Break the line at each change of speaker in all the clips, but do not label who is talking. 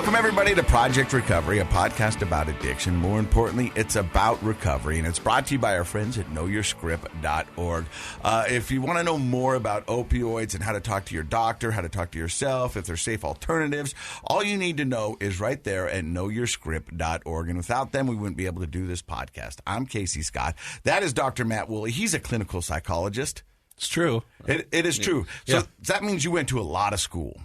Welcome, everybody, to Project Recovery, a podcast about addiction. More importantly, it's about recovery, and it's brought to you by our friends at knowyourscript.org. If you want to know more about opioids and how to talk to your doctor, how to talk to yourself, if there's safe alternatives, all you need to know is right there at knowyourscript.org. And without them, we wouldn't be able to do this podcast. I'm Casey Scott. That is Dr. Matt Woolley. He's a clinical psychologist.
It's true.
It is true. So that means you went to a lot of school.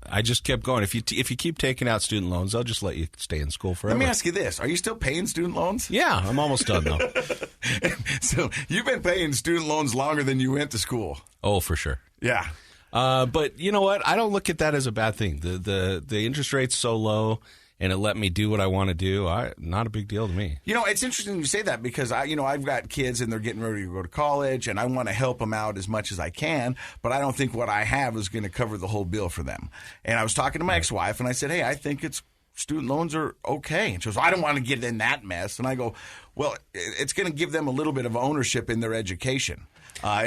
I just kept going. If you keep taking out student loans, they'll just let you stay in school forever.
Let me ask you this. Are you still paying student loans?
Yeah, I'm almost done, though.
So you've been paying student loans longer than you went to school.
Oh, for sure.
Yeah.
But you know what? I don't look at that as a bad thing. The interest rate's so low, and it let me do what I want to do. Not a big deal to me. You know,
it's interesting you say that because I've got kids and they're getting ready to go to college, and I want to help them out as much as I can, but I don't think what I have is going to cover the whole bill for them. And I was talking to my ex-wife, and I said, hey, I think student loans are okay. And she goes, I don't want to get in that mess. And I go, well, it's going to give them a little bit of ownership in their education.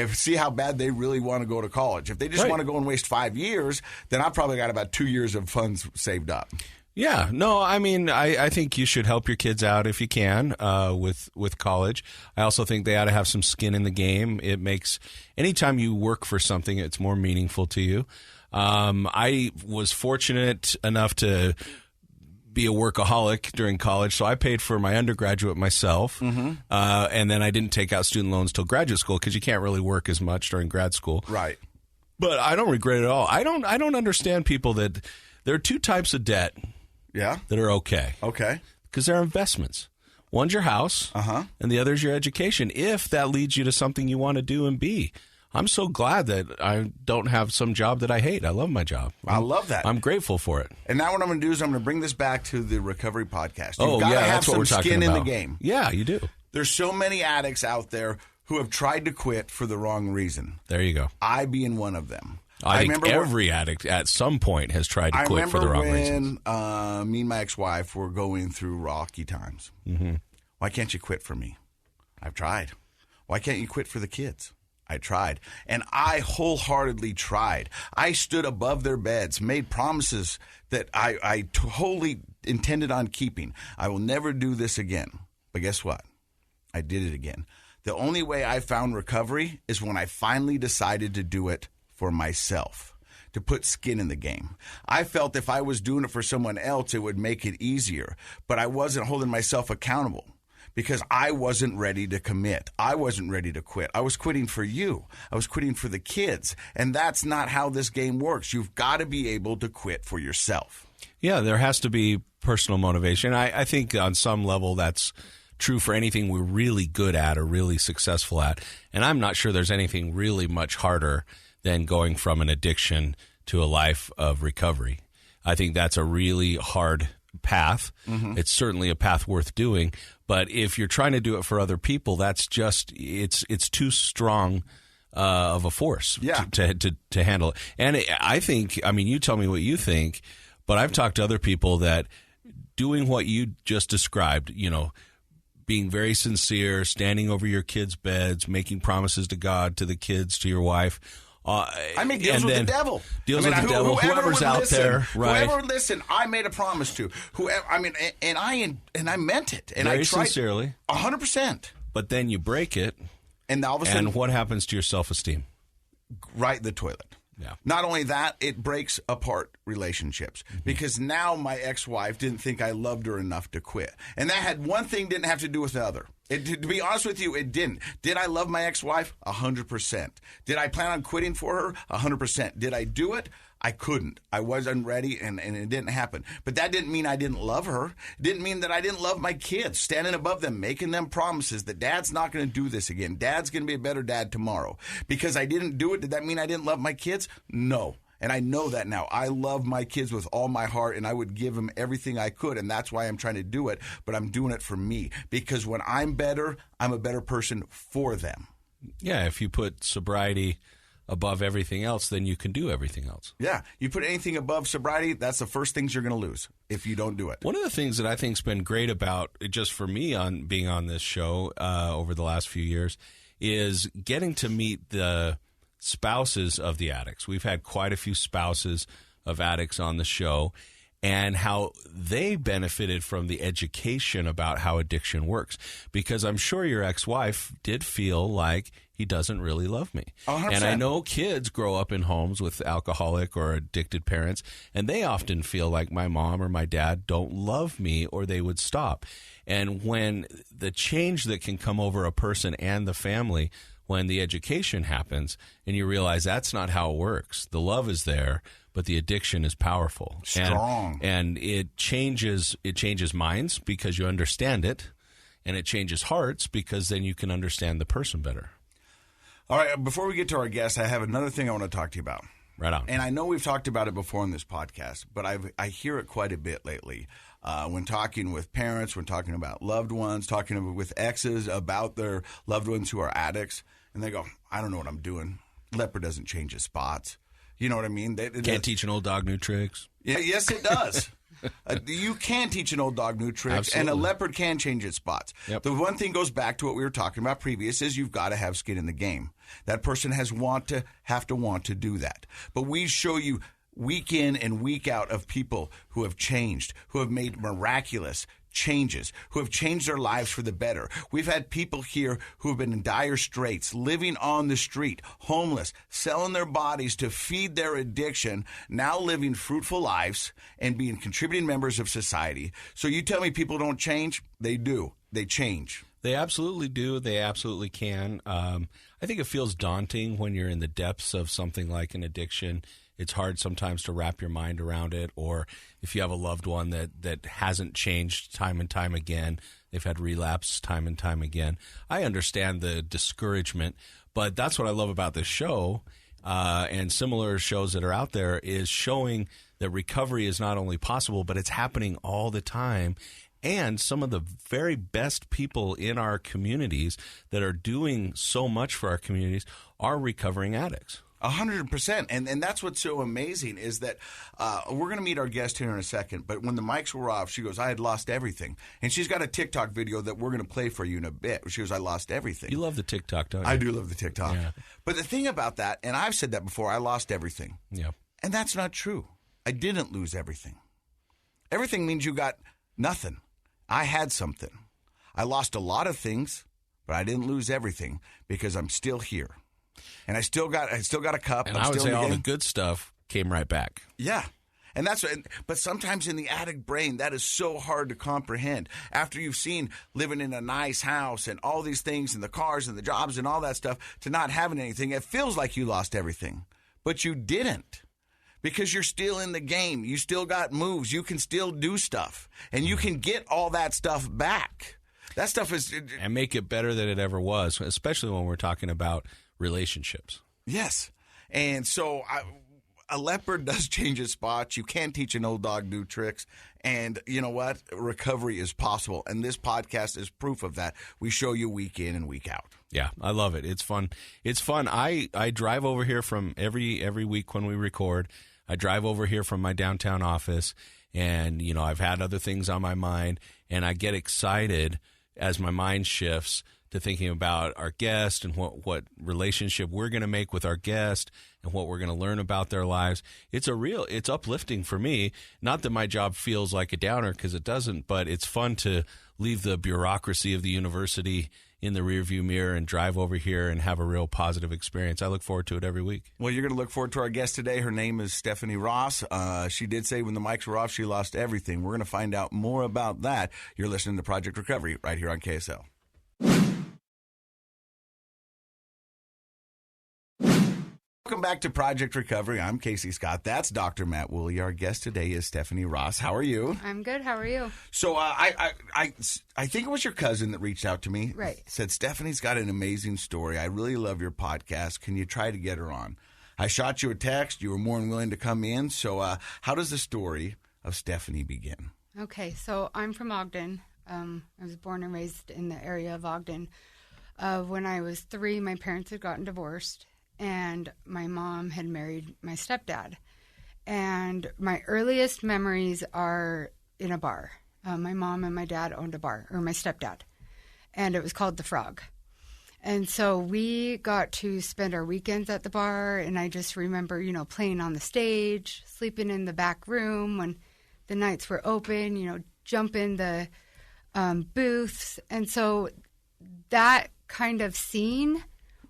See how bad they really want to go to college. If they just want to go and waste 5 years, then I've probably got about 2 years of funds saved up.
Yeah, no, I mean, I think you should help your kids out if you can with college. I also think they ought to have some skin in the game. It makes anytime you work for something, it's more meaningful to you. I was fortunate enough to be a workaholic during college, so I paid for my undergraduate myself, and then I didn't take out student loans till graduate school because you can't really work as much during grad school.
Right.
But I don't regret it at all. I don't understand people that there are two types of debt.
Yeah.
That are okay.
Okay.
Because they're investments. One's your house, and the other's your education, if that leads you to something you want to do and be. I'm so glad that I don't have some job that I hate. I love my job.
I love that.
I'm grateful for it.
And now what I'm going to do is I'm going to bring this back to the recovery podcast.
You've got to have
some skin in the game.
Yeah, you do.
There's so many addicts out there who have tried to quit for the wrong reason.
There you go.
I being one of them.
I think every addict at some point has tried to quit for the wrong reasons.
I remember when me and my ex-wife were going through rocky times. Why can't you quit for me? I've tried. Why can't you quit for the kids? I tried. And I wholeheartedly tried. I stood above their beds, made promises that I totally intended on keeping. I will never do this again. But guess what? I did it again. The only way I found recovery is when I finally decided to do it for myself, to put skin in the game. I felt if I was doing it for someone else, it would make it easier. But I wasn't holding myself accountable because I wasn't ready to commit. I wasn't ready to quit. I was quitting for you. I was quitting for the kids. And that's not how this game works. You've got to be able to quit for yourself.
Yeah, there has to be personal motivation. I think on some level that's true for anything we're really good at or really successful at. And I'm not sure there's anything really much harder than going from an addiction to a life of recovery. I think that's a really hard path. It's certainly a path worth doing. But if you're trying to do it for other people, that's just it's too strong of a force to handle it. And I think, I mean, you tell me what you think, but I've talked to other people that doing what you just described, you know, being very sincere, standing over your kids' beds, making promises to God, to the kids, to your wife.
I make deals with the devil.
Deals with the devil. Whoever's out there, right?
Whoever listen, I made a promise to. Whoever, I mean, and I meant it, and
very
I tried
sincerely,
100%.
But then you break it,
and all of a sudden,
and what happens to your self-esteem?
Right in the toilet.
Yeah.
Not only that, it breaks apart relationships because now my ex-wife didn't think I loved her enough to quit. And that had one thing didn't have to do with the other. To be honest with you, it didn't. Did I love my ex-wife? 100%. Did I plan on quitting for her? 100%. Did I do it? I couldn't. I wasn't ready, and it didn't happen. But that didn't mean I didn't love her. It didn't mean that I didn't love my kids, standing above them, making them promises that Dad's not going to do this again. Dad's going to be a better dad tomorrow. Because I didn't do it, did that mean I didn't love my kids? No. And I know that now. I love my kids with all my heart, and I would give them everything I could, and that's why I'm trying to do it. But I'm doing it for me. Because when I'm better, I'm a better person for them.
Yeah, if you put sobriety above everything else, then you can do everything else.
Yeah. You put anything above sobriety, that's the first things you're going to lose if you don't do it.
One of the things that I think's been great about, just for me on being on this show over the last few years, is getting to meet the spouses of the addicts. We've had quite a few spouses of addicts on the show, and how they benefited from the education about how addiction works. Because I'm sure your ex-wife did feel like he doesn't really love me.
100%.
And I know kids grow up in homes with alcoholic or addicted parents, and they often feel like my mom or my dad don't love me or they would stop. And when the change that can come over a person and the family, when the education happens and you realize that's not how it works. The love is there, but the addiction is powerful.
Strong.
And it changes minds because you understand it, and it changes hearts because then you can understand the person better.
All right, before we get to our guest, I have another thing I want to talk to you about.
Right on.
And I know we've talked about it before on this podcast, but I hear it quite a bit lately. When talking with parents, when talking about loved ones, talking with exes about their loved ones who are addicts, and they go, I don't know what I'm doing. Leopard doesn't change his spots. You know what I mean?
Can't teach an old dog new tricks.
Yeah, yes, it does. You can teach an old dog new tricks,
Absolutely.
and a leopard can change its spots.
Yep.
The one thing goes back to what we were talking about previous is you've got to have skin in the game. That person have to want to do that. But we show you week in and week out of people who have changed, who have made miraculous changes, who have changed their lives for the better. We've had people here who have been in dire straits, living on the street, homeless, selling their bodies to feed their addiction, now living fruitful lives and being contributing members of society. So you tell me people don't change? They do. They change.
They absolutely do. They absolutely can. I think it feels daunting when you're in the depths of something like an addiction. It's hard sometimes to wrap your mind around it, or if you have a loved one that hasn't changed time and time again, they've had relapse time and time again. I understand the discouragement, but that's what I love about this show and similar shows that are out there is showing that recovery is not only possible, but it's happening all the time. And some of the very best people in our communities that are doing so much for our communities are recovering addicts.
100%. And that's what's so amazing is that we're going to meet our guest here in a second. But when the mics were off, she goes, I had lost everything. And she's got a TikTok video that we're going to play for you in a bit. She goes, I lost everything.
You love the TikTok, don't you?
I do love the TikTok.
Yeah.
But the thing about that, and I've said that before, I lost everything.
Yeah.
And that's not true. I didn't lose everything. Everything means you got nothing. I had something. I lost a lot of things, but I didn't lose everything because I'm still here. And I still got a cup.
And I would say all the good stuff came right back.
Yeah. And but sometimes in the addict brain, that is so hard to comprehend. After you've seen living in a nice house and all these things and the cars and the jobs and all that stuff, to not having anything, it feels like you lost everything. But you didn't. Because you're still in the game. You still got moves. You can still do stuff. And you can get all that stuff back. That stuff is...
And make it better than it ever was, especially when we're talking about relationships.
Yes. And so a leopard does change its spots. You can teach an old dog new tricks. And you know what? Recovery is possible. And this podcast is proof of that. We show you week in and week out.
Yeah, I love it. It's fun. It's fun. I drive over here from every week when we record. I drive over here from my downtown office, and I've had other things on my mind, and I get excited as my mind shifts to thinking about our guest and what relationship we're going to make with our guest and what we're going to learn about their lives. It's uplifting for me. Not that my job feels like a downer, because it doesn't, but it's fun to leave the bureaucracy of the university in the rearview mirror and drive over here and have a real positive experience. I look forward to it every week.
Well, you're going to look forward to our guest today. Her name is Stephanie Ross. She did say when the mics were off, she lost everything. We're going to find out more about that. You're listening to Project Recovery right here on KSL. Welcome back to Project Recovery. I'm Casey Scott. That's Dr. Matt Woolley. Our guest today is Stephanie Ross. How are you?
I'm good. How are you?
So I think it was your cousin that reached out to me.
Right.
Said, Stephanie's got an amazing story. I really love your podcast. Can you try to get her on? I shot you a text. You were more than willing to come in. So how does the story of Stephanie begin?
Okay. So I'm from Ogden. I was born and raised in the area of Ogden. When I was 3, my parents had gotten divorced. And my mom had married my stepdad. And my earliest memories are in a bar. My mom and my dad owned a bar, or my stepdad. And it was called The Frog. And so we got to spend our weekends at the bar. And I just remember, playing on the stage, sleeping in the back room when the nights were open, jump in the booths. And so that kind of scene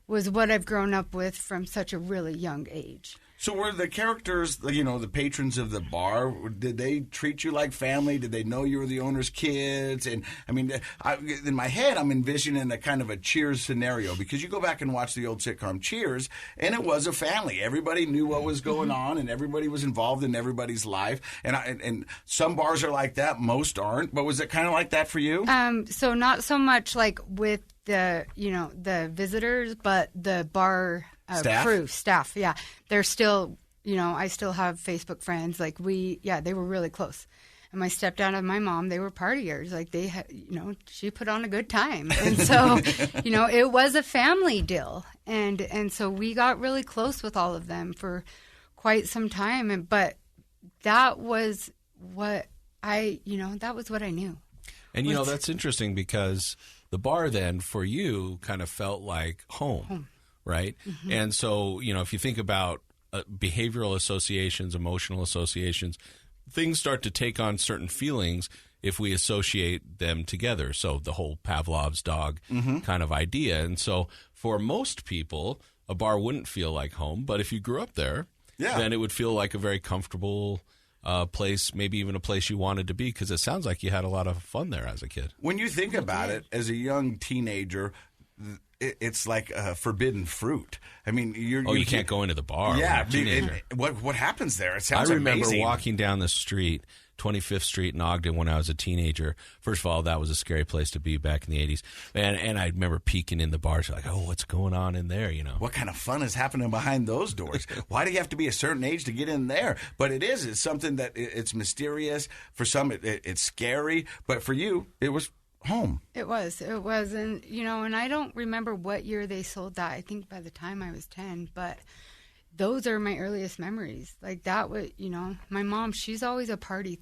was what I've grown up with from such a really young age.
So were the characters, the patrons of the bar, did they treat you like family? Did they know you were the owner's kids? And, in my head, I'm envisioning a kind of a Cheers scenario, because you go back and watch the old sitcom Cheers, and it was a family. Everybody knew what was going on, and everybody was involved in everybody's life. And some bars are like that, most aren't. But was it kind of like that for you?
So not so much like with the visitors, but the bar staff. Yeah. They're still, I still have Facebook friends. Like they were really close. And my stepdad and my mom, they were partiers. Like they had, she put on a good time. And so, it was a family deal. And so we got really close with all of them for quite some time. But that was what that was what I knew.
And, that's interesting, because the bar then for you kind of felt like home. Right? Mm-hmm. And so, if you think about behavioral associations, emotional associations, things start to take on certain feelings if we associate them together. So the whole Pavlov's dog kind of idea. And so for most people, a bar wouldn't feel like home. But if you grew up there, then it would feel like a very comfortable place, maybe even a place you wanted to be, because it sounds like you had a lot of fun there as a kid. When you think about it, as a young teenager, it's like forbidden fruit. I mean, you can't go into the bar. Yeah, what happens there? It sounds amazing. I remember walking down the street, 25th Street in Ogden, when I was a teenager. First of all, that was a scary place to be back in the 80s. And I remember peeking in the bars, like, oh, what's going on in there? What kind of fun is happening behind those doors? Why do you have to be a certain age to get in there? But it's something that it's mysterious. For some, it's scary. But for you, it was home. It was. And, and I don't remember what year they sold that. I think by the time I was 10, but those are my earliest memories. Like that was, my mom, she was a party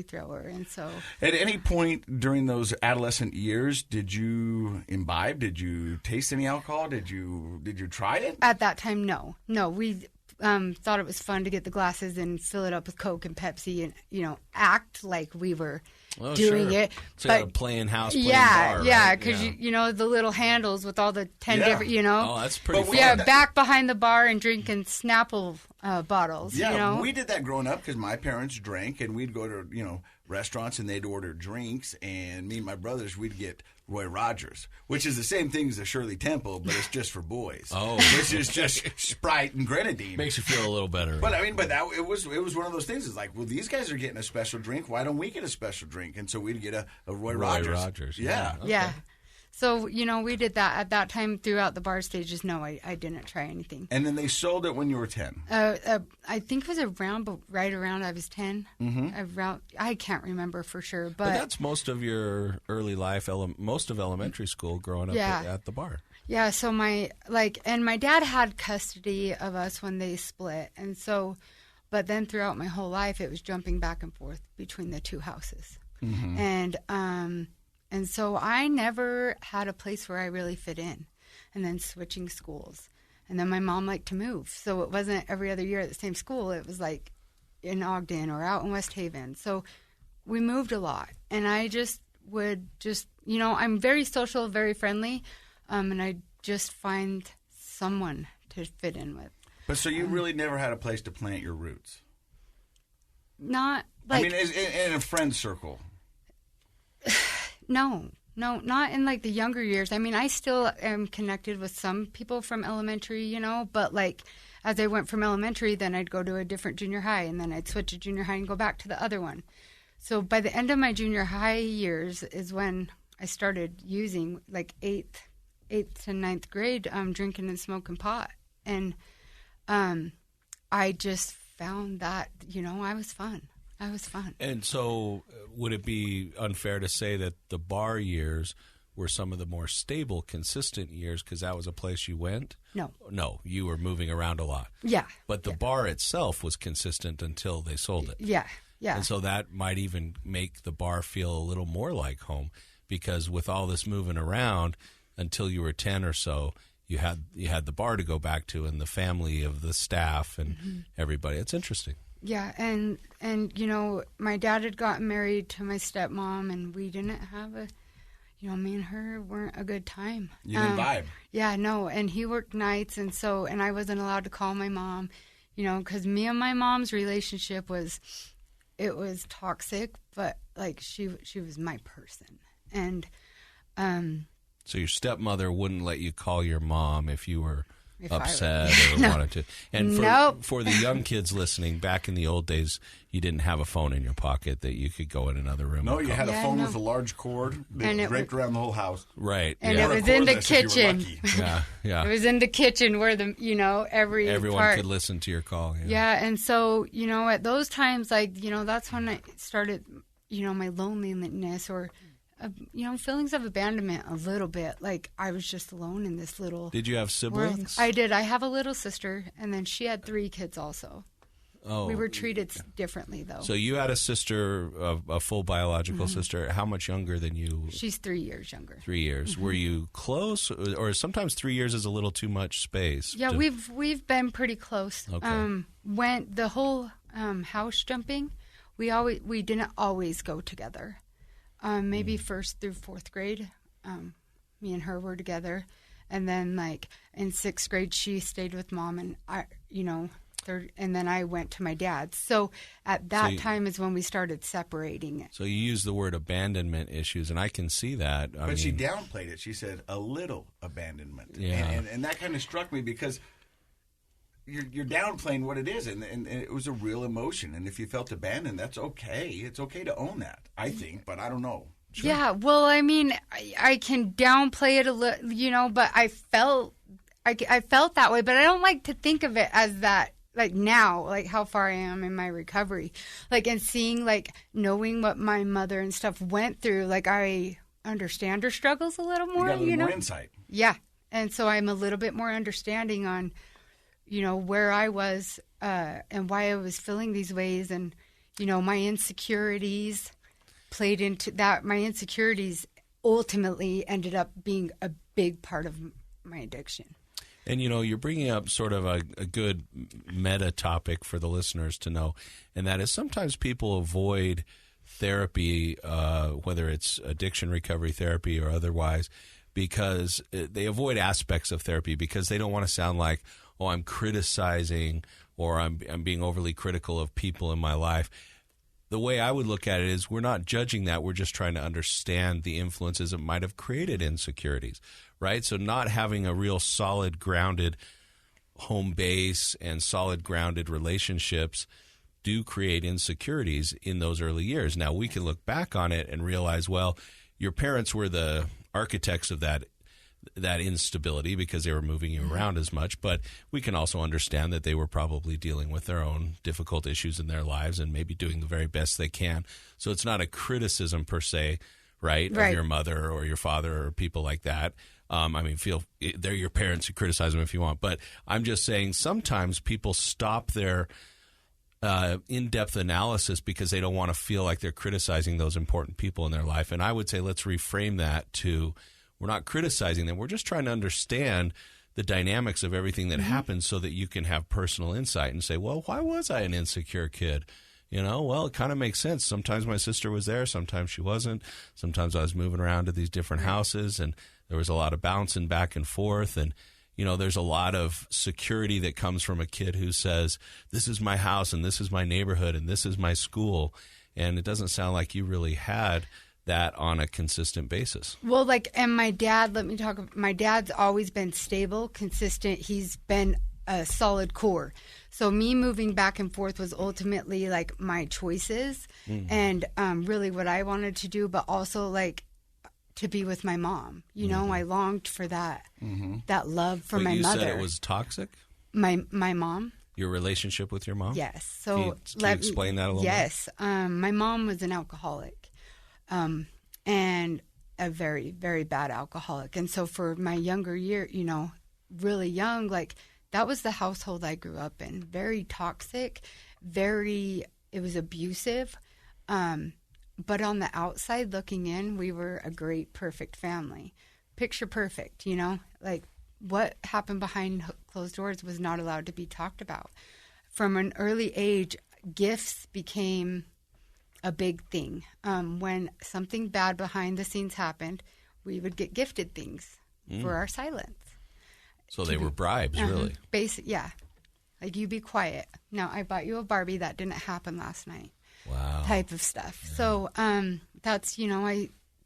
thrower. And so at any point during those adolescent years, did you imbibe? Did you taste any alcohol? Did you try it? At that time, no. We thought it was fun to get the glasses and fill it up with Coke and Pepsi and, act like we were doing it. So but playing house, playing bar, right? Because the little handles with all the 10 different, Oh, that's pretty fun. Yeah, back behind the bar and drinking Snapple bottles. Yeah, we did that growing up because my parents drank, and we'd go to restaurants and they'd order drinks, and me and my brothers, we'd get Roy Rogers, which is the same thing as the Shirley Temple, but it's just for boys. Oh, which is just Sprite and grenadine. Makes you feel a little better. But it was one of those things. It's like, well, these guys are getting a special drink. Why don't we get a special drink? And so we'd get a Roy Rogers. Yeah. Okay. Yeah. So, we did that at that time throughout the bar stages. No, I didn't try anything. And then they sold it when you were 10? I think it was right around I was 10. Mm-hmm. I can't remember for sure. But that's most of your early life, most of elementary school growing up at the bar. Yeah, so my dad had custody of us when they split. And so, but then throughout my whole life, it was jumping back and forth between the two houses. Mm-hmm. And so I never had a place where I really fit in, and then switching schools. And then my mom liked to move. So it wasn't every other year at the same school. It was like in Ogden or out in West Haven. So we moved a lot. And I would I'm very social, very friendly. And I just find someone to fit in with. But so you really never had a place to plant your roots? Not like... in a friend circle. No, not in the younger years. I still am connected with some people from elementary, but as I went from elementary, then I'd go to a different junior high, and then I'd switch to junior high and go back to the other one. So by the end of my junior high years is when I started using 8th to 9th grade, drinking and smoking pot. And I just found that, I was fun. And so would it be unfair to say that the bar years were some of the more stable, consistent years because that was a place you went? No, you were moving around a lot. Yeah. But the bar itself was consistent until they sold it. Yeah. And so that might even make the bar feel a little more like home because with all this moving around until you were 10 or so, you had the bar to go back to and the family of the staff and everybody. It's interesting.
Yeah, and you know, my dad had gotten married to my stepmom, and we didn't have a, you know, me and her weren't a good time.
You didn't vibe.
Yeah, no, and he worked nights, and I wasn't allowed to call my mom, you know, because me and my mom's relationship was toxic, but like she was my person, and
so your stepmother wouldn't let you call your mom if you were upset or
No.
wanted to. And
Nope.
for the young kids listening, back in the old days, you didn't have a phone in your pocket that you could go in another room.
No,
and
you
call.
had a
Yeah,
phone
no.
with a large cord
And
that
it
draped around the whole house.
Right.
And
yeah.
it
Or a
was in the
cordless if you were
kitchen.
lucky.
yeah.
it was in the kitchen where the, you know,
Everyone
part.
could listen to your call. Yeah.
Yeah, and so, you know, at those times, like, you know, that's when I started, you know, my loneliness or, you know, feelings of abandonment a little bit. Like, I was just alone in this little
Did you have
world.
siblings?
I did. I have a little sister, and then she had 3 kids also.
Oh.
We were treated differently, though.
So you had a sister, a full biological
Mm-hmm.
sister. How much younger than you?
She's 3 years younger.
3 years.
Mm-hmm.
Were you close, or sometimes 3 years is a little too much space?
Yeah, we've been pretty close.
Okay.
When the whole house jumping, we didn't always go together. Maybe first through 4th grade, me and her were together, and then like in 6th grade, she stayed with mom, and I, you know, and then I went to my dad's. So at that time is when we started separating it.
So you use the word abandonment issues, and I can see that. I
But she
mean,
downplayed it. She said a little abandonment.
Yeah.
And that kind of struck me because you're downplaying what it is, and it was a real emotion. And if you felt abandoned, that's okay. It's okay to own that, I think, but I don't know.
Yeah, well, I mean, I can downplay it a little, you know, but I felt that way, but I don't like to think of it as that. Like now, like how far I am in my recovery, like and seeing, like knowing what my mother and stuff went through, like I understand her struggles a little more,
You got a little
know?
more insight.
Yeah. And so I'm a little bit more understanding on, you know, where I was and why I was feeling these ways. And, you know, my insecurities played into that. My insecurities ultimately ended up being a big part of my addiction.
and you know, you're bringing up sort of a good meta topic for the listeners to know, and that is sometimes people avoid therapy, whether it's addiction recovery therapy or otherwise, because they avoid aspects of therapy because they don't want to sound like, oh, I'm criticizing or I'm being overly critical of people in my life. The way I would look at it is we're not judging that. We're just trying to understand the influences that might have created insecurities, right? So not having a real solid, grounded home base and solid, grounded relationships do create insecurities in those early years. Now, we can look back on it and realize, well, your parents were the architects of that instability because they were moving you around as much, but we can also understand that they were probably dealing with their own difficult issues in their lives and maybe doing the very best they can. So it's not a criticism per se, right. Of your mother or your father or people like that. I mean, they're your parents, you criticize them if you want, but I'm just saying sometimes people stop their in-depth analysis because they don't want to feel like they're criticizing those important people in their life. And I would say let's reframe that to, we're not criticizing them. We're just trying to understand the dynamics of everything that happens so that you can have personal insight and say, well, why was I an insecure kid? You know, well, it kind of makes sense. Sometimes my sister was there. Sometimes she wasn't. Sometimes I was moving around to these different houses and there was a lot of bouncing back and forth. And, you know, there's a lot of security that comes from a kid who says, this is my house and this is my neighborhood and this is my school. And it doesn't sound like you really had that on a consistent basis.
Well, like, and my dad, my dad's always been stable, consistent. He's been a solid core. So me moving back and forth was ultimately like my choices and really what I wanted to do, but also like to be with my mom. You know, I longed for that, that love for my
you
mother.
You said it was toxic?
My mom?
Your relationship with your mom?
Yes. So
can you explain that a little bit?
Yes. My mom was an alcoholic. And a very, very bad alcoholic. And so for my younger year, you know, really young, like that was the household I grew up in. Very toxic, it was abusive. But on the outside looking in, we were a great, perfect family. Picture perfect, you know, like what happened behind closed doors was not allowed to be talked about. From an early age, gifts became a big thing. When something bad behind the scenes happened, we would get gifted things for our silence.
So they were bribes, really?
Basic, yeah. Like, you be quiet. Now, I bought you a Barbie. That didn't happen last night.
Wow.
Type of stuff. Yeah. So that's,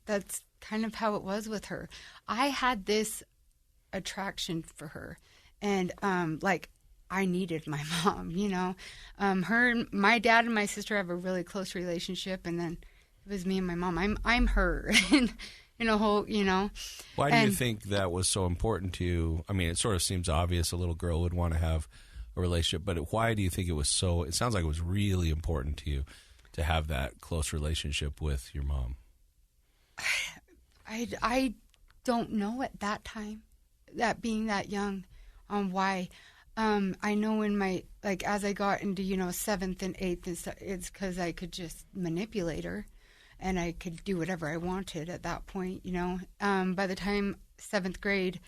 that's kind of how it was with her. I had this attraction for her. And, I needed my mom, my dad and my sister have a really close relationship, and then it was me and my mom. I'm her, and Why
do you think that was so important to you? I mean, it sort of seems obvious a little girl would want to have a relationship, but why do you think it was so? It sounds like it was really important to you to have that close relationship with your mom.
I don't know at that time, that being that young, why. I know in my, as I got into, 7th and 8th, and stuff, it's because I could just manipulate her, and I could do whatever I wanted at that point, By the time 7th grade,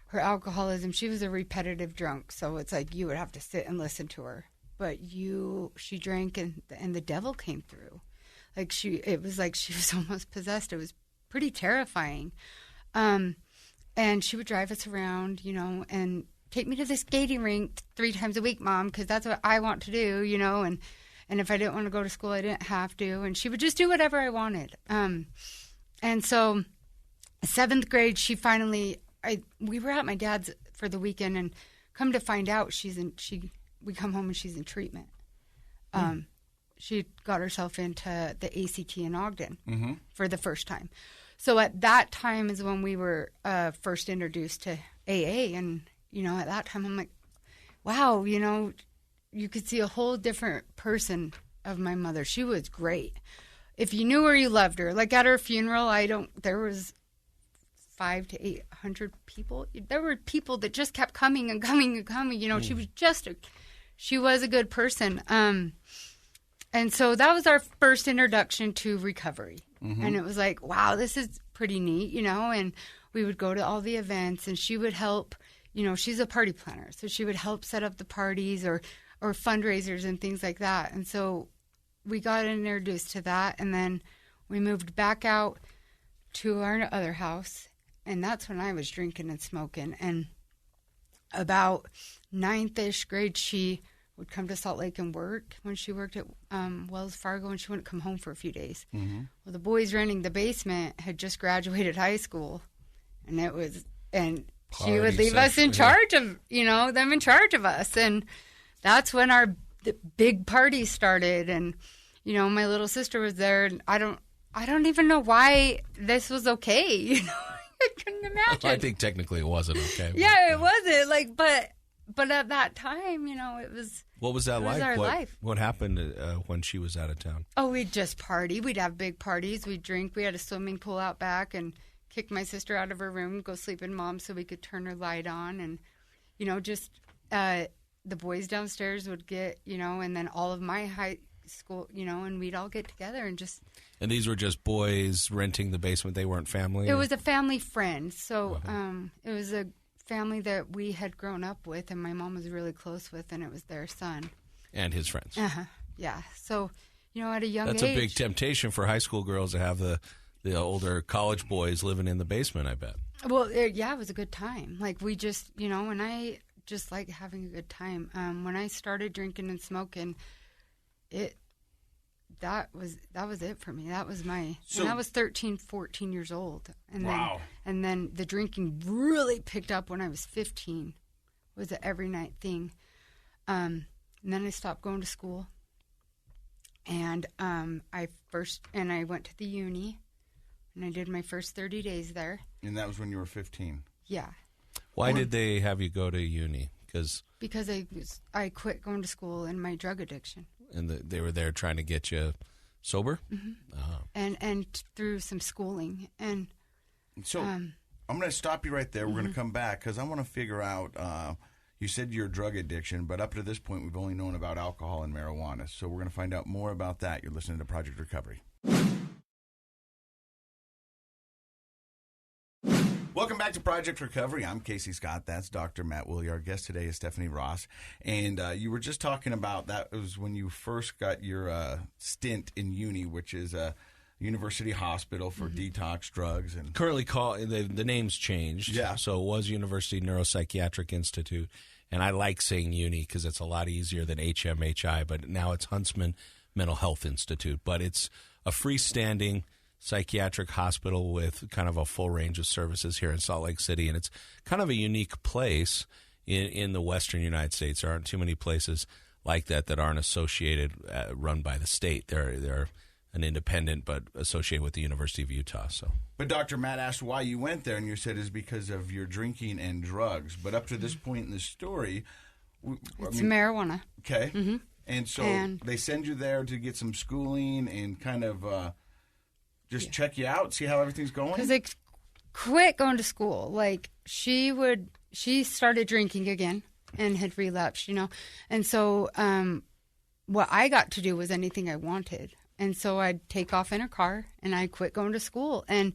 her alcoholism, she was a repetitive drunk, so it's like you would have to sit and listen to her. But she drank, and the devil came through. It was like she was almost possessed. It was pretty terrifying. And she would drive us around, and take me to the skating rink 3 times a week, Mom, because that's what I want to do, and if I didn't want to go to school, I didn't have to, and she would just do whatever I wanted. And so 7th grade, she finally, we were at my dad's for the weekend, and come to find out, we come home and she's in treatment. She got herself into the ACT in Ogden for the first time. So at that time is when we were first introduced to AA, and at that time, I'm like, wow, you could see a whole different person of my mother. She was great. If you knew her, you loved her. Like at her funeral, there was 500 to 800 people. There were people that just kept coming and coming and coming. She was a good person. And so that was our first introduction to recovery. And it was like, wow, this is pretty neat, and we would go to all the events, and she would help. She's a party planner, so she would help set up the parties or fundraisers and things like that. And so we got introduced to that, and then we moved back out to our other house, and that's when I was drinking and smoking. And about 9th-ish grade, she would come to Salt Lake and work when she worked at Wells Fargo, and she wouldn't come home for a few days. Well, the boys renting the basement had just graduated high school, and she would leave us in charge of, them in charge of us. And that's when the big parties started. And, my little sister was there, and I don't even know why this was okay. I couldn't imagine.
Well, I think technically it wasn't okay.
Yeah, it wasn't. But at that time, it was.
What was that like?
Our life.
What happened when she was out of town?
Oh, we'd just party. We'd have big parties. We'd drink. We had a swimming pool out back, and kick my sister out of her room, go sleep in Mom's so we could turn her light on. And, the boys downstairs would get, and then all of my high school, and we'd all get together and just.
And these were just boys renting the basement? They weren't family?
It was a family friend. So it was a family that we had grown up with, and my mom was really close with, and it was their son.
And his friends.
Yeah. So, at a young age.
That's a big temptation for high school girls to have the older college boys living in the basement, I bet. Well,
it was a good time. We just, and I just like having a good time. When I started drinking and smoking, that was it for me. That was and I was 13, 14 years old. And
wow.
Then the drinking really picked up when I was 15. It was an every night thing. And then I stopped going to school. And I went to the uni. And I did my first 30 days there.
And that was when you were 15?
Yeah.
Why did they have you go to uni?
Because I quit going to school and my drug addiction.
And they were there trying to get you sober?
And through some schooling. And
so I'm going to stop you right there. We're going to come back because I want to figure out, you said your drug addiction, but up to this point we've only known about alcohol and marijuana. So we're going to find out more about that. You're listening to Project Recovery. Welcome Welcome back to Project Recovery. I'm Casey Scott. That's Dr. Matt Woolley. Our guest today is Stephanie Ross. And you were just talking about that was when you first got your stint in uni, which is a university hospital for detox drugs. And
currently the name's changed.
Yeah.
So it was University Neuropsychiatric Institute. And I like saying uni because it's a lot easier than HMHI, but now it's Huntsman Mental Health Institute. But it's a freestanding psychiatric hospital with kind of a full range of services here in Salt Lake City. And it's kind of a unique place in the western United States. There aren't too many places like that aren't associated, run by the state. They're an independent but associated with the University of Utah. So,
but Dr. Matt asked why you went there, and you said it's because of your drinking and drugs. But up to this point in the story,
it's marijuana.
Okay. Mm-hmm. And so they send you there to get some schooling and kind of just check you out, see how everything's going?
Because they quit going to school. Like, she started drinking again and had relapsed, And so what I got to do was anything I wanted. And so I'd take off in her car and I'd quit going to school. And,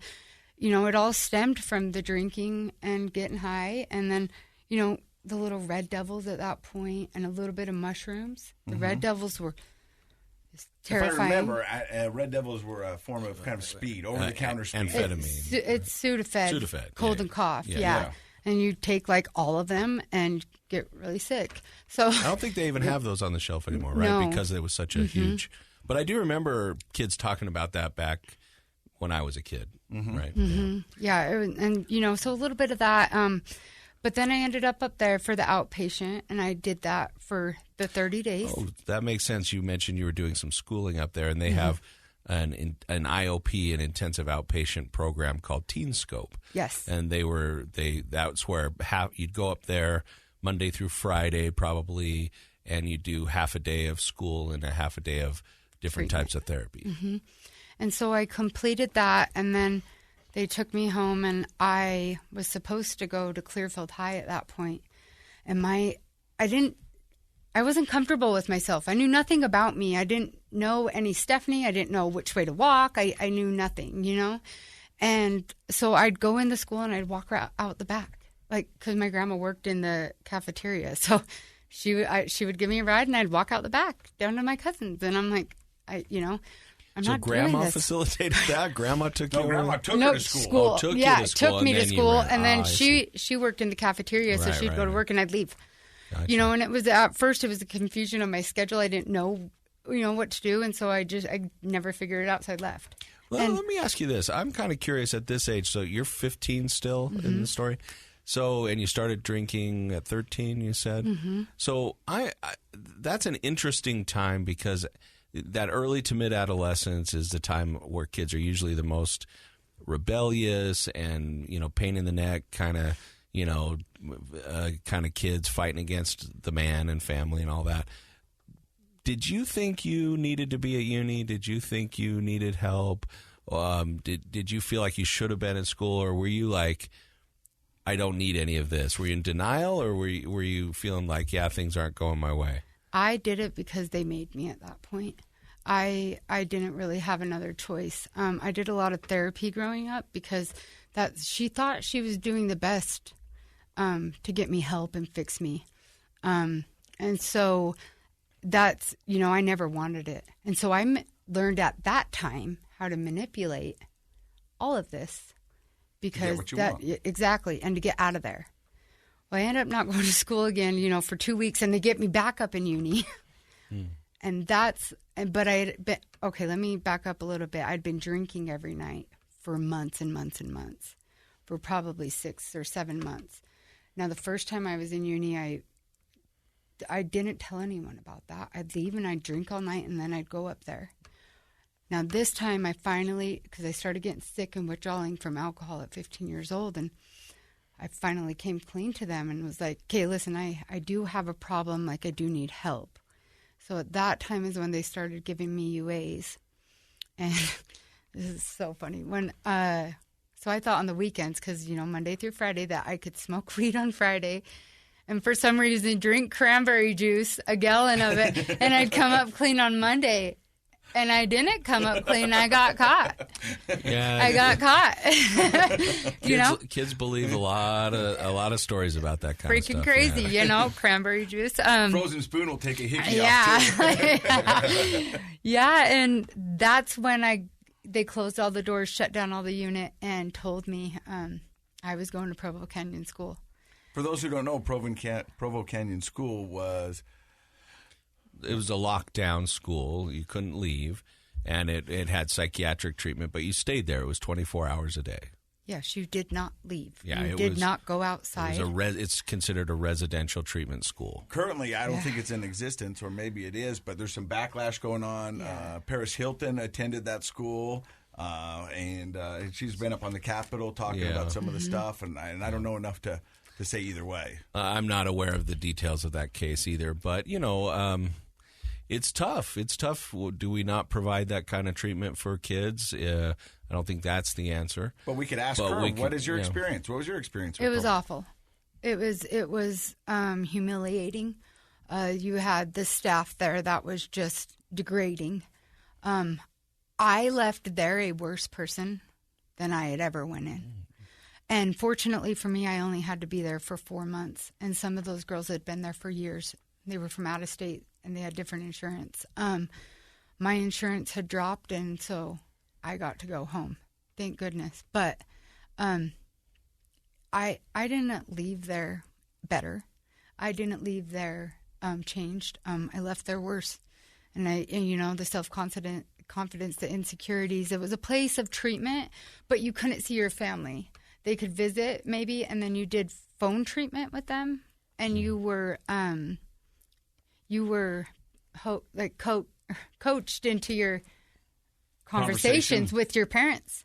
it all stemmed from the drinking and getting high. And then, the little red devils at that point and a little bit of mushrooms. The red devils were terrifying.
If I remember, red devils were a form of kind of speed, over-the-counter speed.
Amphetamine.
It's Sudafed. Cold and cough, yeah. And you take like all of them and get really sick. So
I don't think they even have those on the shelf anymore, right?
No.
Because it was such a huge. But I do remember kids talking about that back when I was a kid, right?
Mm-hmm. Yeah, and so a little bit of that. But then I ended up there for the outpatient, and I did that for the 30 days.
Oh, that makes sense. You mentioned you were doing some schooling up there, and they have an IOP, an intensive outpatient program called Teen Scope.
Yes.
And that's where you'd go up there Monday through Friday probably, and you do half a day of school and a half a day of different types of therapy. Mm-hmm.
And so I completed that, and then they took me home, and I was supposed to go to Clearfield High at that point. And I wasn't comfortable with myself. I knew nothing about me. I didn't know any Stephanie. I didn't know which way to walk. I knew nothing, And so I'd go in the school and I'd walk out the back, because my grandma worked in the cafeteria. So she would give me a ride, and I'd walk out the back down to my cousins. And I'm like, I'm
so
not
grandma
doing this.
facilitated that? Grandma took you?
Grandma took her to school.
Oh, took you to school.
Took me to school, and then
I see.
she worked in the cafeteria, so she'd go to work and I'd leave.
Gotcha.
And it was at first it was the confusion of my schedule. I didn't know, what to do, and so I never figured it out, so I left.
Well, let me ask you this. I'm kind of curious at this age. So you're 15 still in the story. So, and you started drinking at 13, you said. Mm-hmm. So that's an interesting time because that early to mid adolescence is the time where kids are usually the most rebellious and, pain in the neck kind of, kind of kids fighting against the man and family and all that. Did you think you needed to be at uni? Did you think you needed help? Did you feel like you should have been in school, or were you like, I don't need any of this? Were you in denial, or were you feeling like, yeah, things aren't going my way?
I did it because they made me at that point. I didn't really have another choice. I did a lot of therapy growing up because she thought she was doing the best to get me help and fix me. And so that's, I never wanted it. And so I learned at that time how to manipulate all of this because exactly, and to get out of there. Well, I ended up not going to school again, for 2 weeks, and they get me back up in uni. And let me back up a little bit. I'd been drinking every night for months and months and months, for probably 6 or 7 months. Now, the first time I was in uni, I didn't tell anyone about that. I'd leave and I'd drink all night, and then I'd go up there. Now, this time I finally, because I started getting sick and withdrawing from alcohol at 15 years old, and I finally came clean to them and was like, okay, listen, I do have a problem. I do need help. So at that time is when they started giving me UAs. And this is so funny. So I thought on the weekends, because, Monday through Friday, that I could smoke weed on Friday. And for some reason, drink cranberry juice, a gallon of it, and I'd come up clean on Monday. And I didn't come up clean. I got caught.
Yeah,
I got caught.
Kids believe a lot of stories about that kind of
Freaking
stuff.
crazy, cranberry juice.
Frozen spoon will take a hickey
yeah.
off, too.
Yeah, and that's when they closed all the doors, shut down all the unit, and told me I was going to Provo Canyon School.
For those who don't know, Provo Canyon School was...
It was a lockdown school. You couldn't leave, and it had psychiatric treatment, but you stayed there. It was 24 hours a day.
Yes, you did not leave.
Yeah,
you did not go outside.
It's considered a residential treatment school.
Currently, I don't think it's in existence, or maybe it is, but there's some backlash going on. Yeah. Paris Hilton attended that school, and she's been up on the Capitol talking about some of the stuff, and I don't know enough to say either way.
I'm not aware of the details of that case either, but, it's tough. It's tough. Do we not provide that kind of treatment for kids? I don't think that's the answer.
But we could ask her, what is your experience? What was your experience with
It was awful. It was humiliating. You had the staff there that was just degrading. I left there a worse person than I had ever went in. And fortunately for me, I only had to be there for 4 months. And some of those girls had been there for years. They were from out of state, and they had different insurance. My insurance had dropped, and so I got to go home. Thank goodness. But I didn't leave there better. I didn't leave there changed. I left there worse. And the self-confidence, the insecurities. It was a place of treatment, but you couldn't see your family. They could visit maybe, and then you did phone treatment with them, and you were coached into your conversations with your parents.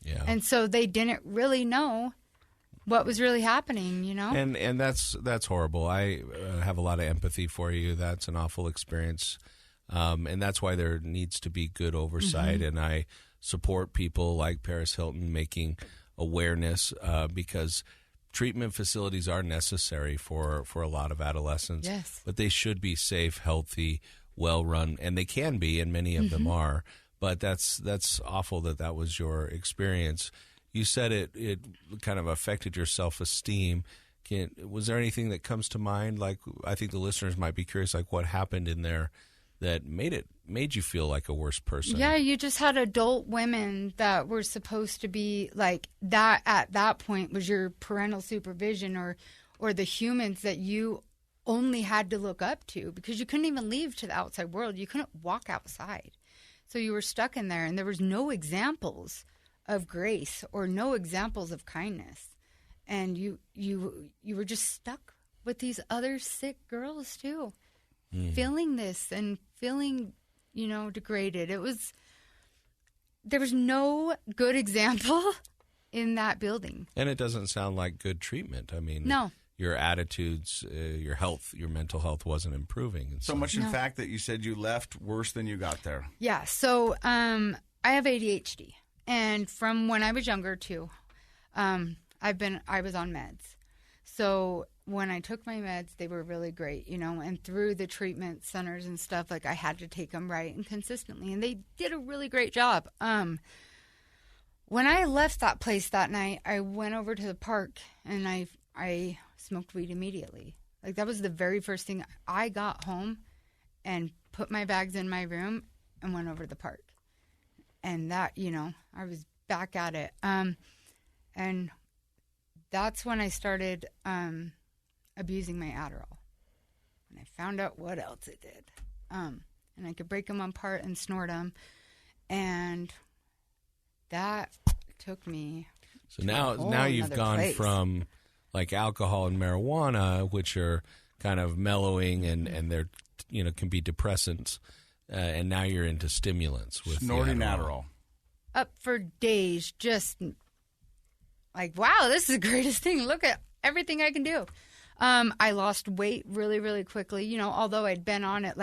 Yeah.
And so they didn't really know what was really happening,
And that's horrible. I have a lot of empathy for you. That's an awful experience. And that's why there needs to be good oversight. And I support people like Paris Hilton making awareness because treatment facilities are necessary for a lot of adolescents.
Yes.
But they should be safe, healthy, well-run, and they can be, and many of them are. But that's awful that was your experience. You said it kind of affected your self-esteem. Was there anything that comes to mind? Like, I think the listeners might be curious, like what happened in there that made you feel like a worse person?
Yeah, you just had adult women that were supposed to be like that at that point was your parental supervision or the humans that you only had to look up to because you couldn't even leave to the outside world. You couldn't walk outside. So you were stuck in there, and there was no examples of grace or no examples of kindness. And you were just stuck with these other sick girls too, feeling this and feeling, degraded. There was no good example in that building.
And it doesn't sound like good treatment. I mean,
no.
Your attitudes, your health, your mental health wasn't improving.
So much, in fact, that you said you left worse than you got there.
Yeah. So I have ADHD, and from when I was younger too, I was on meds. So when I took my meds, they were really great, and through the treatment centers and stuff, like I had to take them right and consistently, and they did a really great job. When I left that place that night, I went over to the park and I smoked weed immediately. Like that was the very first thing. I got home and put my bags in my room and went over to the park. And that, I was back at it. And that's when I started abusing my Adderall. And I found out what else it did. And I could break them apart and snort them. And that took me.
So now you've gone from like alcohol and marijuana, which are kind of mellowing and they're can be depressants, and now you're into stimulants with
snorting Adderall.
Up for days, just like, wow, this is the greatest thing. Look at everything I can do. I lost weight really, really quickly. Although I'd been on it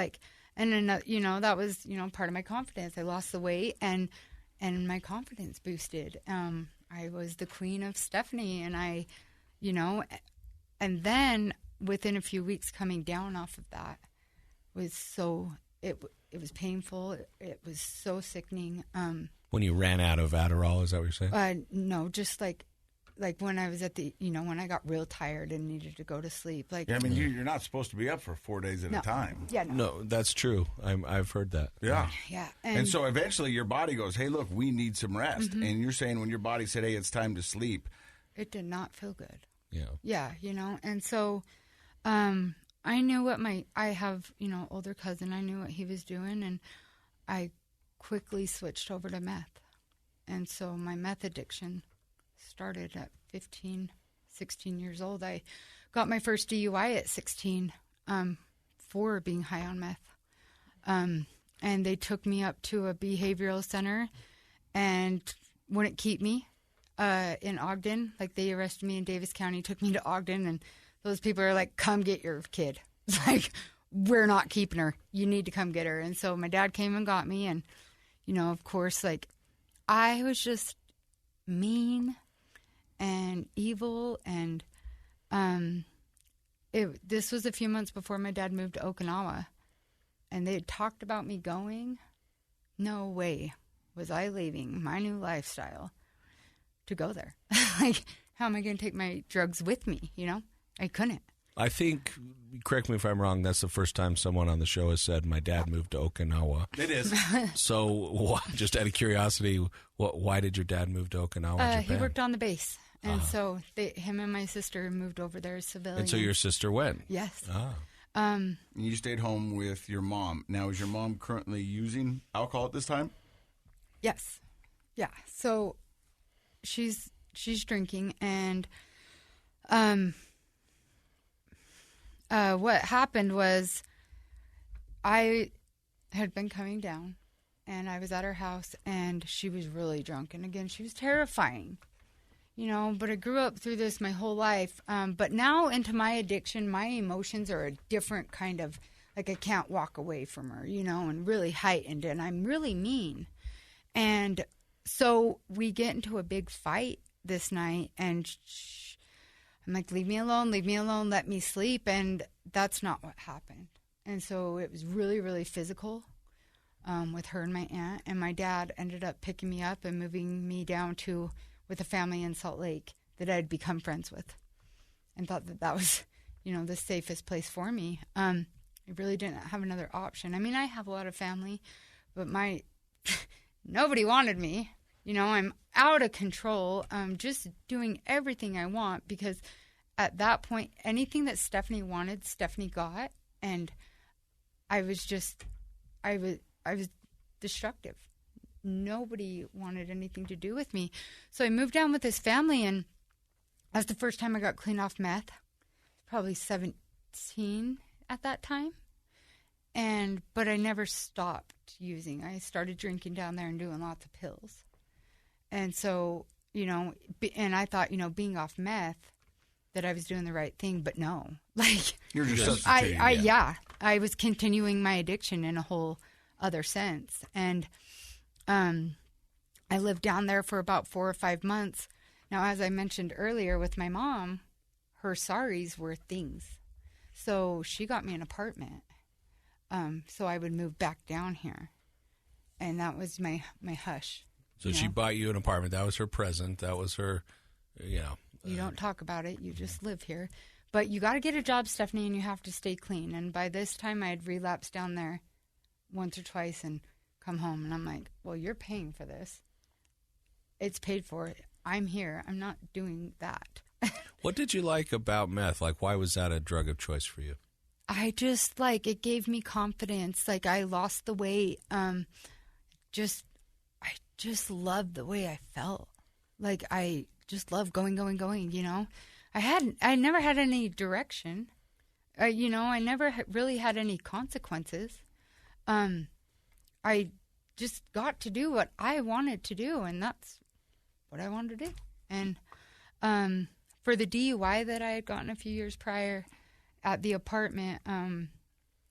and then that was part of my confidence. I lost the weight and my confidence boosted. I was the queen of Stephanie, and and then within a few weeks coming down off of that was so it was painful. It was so sickening.
When you ran out of Adderall, is that what you're saying?
No, just like when I was at the, when I got real tired and needed to go to sleep. Like,
Yeah, I mean, you're not supposed to be up for 4 days at a time.
Yeah,
No, that's true. I've heard that.
Yeah.
Yeah.
And so eventually your body goes, hey, look, we need some rest. And you're saying when your body said, hey, it's time to sleep.
It did not feel good.
Yeah.
Yeah, and so I knew what I have, older cousin. I knew what he was doing, and I quickly switched over to meth. And so my meth addiction started at 15, 16 years old. I got my first DUI at 16 for being high on meth. And they took me up to a behavioral center and wouldn't keep me in Ogden. Like, they arrested me in Davis County, took me to Ogden, and those people are like, come get your kid. It's like, we're not keeping her. You need to come get her. And so my dad came and got me. And, of course, like, I was just mean and evil. And this was a few months before my dad moved to Okinawa. And they had talked about me going. No way was I leaving my new lifestyle to go there. Like, how am I going to take my drugs with me? I couldn't.
I think, correct me if I'm wrong, that's the first time someone on the show has said my dad moved to Okinawa.
It is.
So, just out of curiosity, why did your dad move to Okinawa, Japan?
He worked on the base. And so him and my sister moved over there as civilians.
And so your sister went?
Yes.
You stayed home with your mom. Now, is your mom currently using alcohol at this time?
Yes. Yeah. So she's drinking, and what happened was I had been coming down, and I was at her house, and she was really drunk. And again, she was terrifying, but I grew up through this my whole life. But now into my addiction, my emotions are a different kind of, like, I can't walk away from her, and really heightened, and I'm really mean. And so we get into a big fight this night, and I'm like, leave me alone, let me sleep. And that's not what happened. And so it was really, really physical with her and my aunt. And my dad ended up picking me up and moving me down with a family in Salt Lake that I'd become friends with, and thought that was, the safest place for me. I really didn't have another option. I mean, I have a lot of family, but nobody wanted me. I'm out of control, just doing everything I want, because at that point, anything that Stephanie wanted, Stephanie got, and I was destructive. Nobody wanted anything to do with me. So I moved down with this family, and that's the first time I got clean off meth. Probably 17 at that time. But I never stopped using. I started drinking down there and doing lots of pills. And so, and I thought, being off meth, that I was doing the right thing, but no. Like,
you're just substituting.
I was continuing my addiction in a whole other sense. And I lived down there for about 4 or 5 months. Now, as I mentioned earlier with my mom, her saris were things. So she got me an apartment. So I would move back down here. And that was my hush.
So she bought you an apartment. That was her present. That was her,
You don't talk about it. You just live here. But you got to get a job, Stephanie, and you have to stay clean. And by this time, I had relapsed down there once or twice and come home. And I'm like, well, you're paying for this. It's paid for. I'm here. I'm not doing that.
What did you like about meth? Like, why was that a drug of choice for you?
I just, it gave me confidence. Like, I lost the weight. I just loved the way I felt. Like, I just loved going, I never had any direction. I never really had any consequences. I just got to do what I wanted to do, and that's what I wanted to do. And for the DUI that I had gotten a few years prior at the apartment, I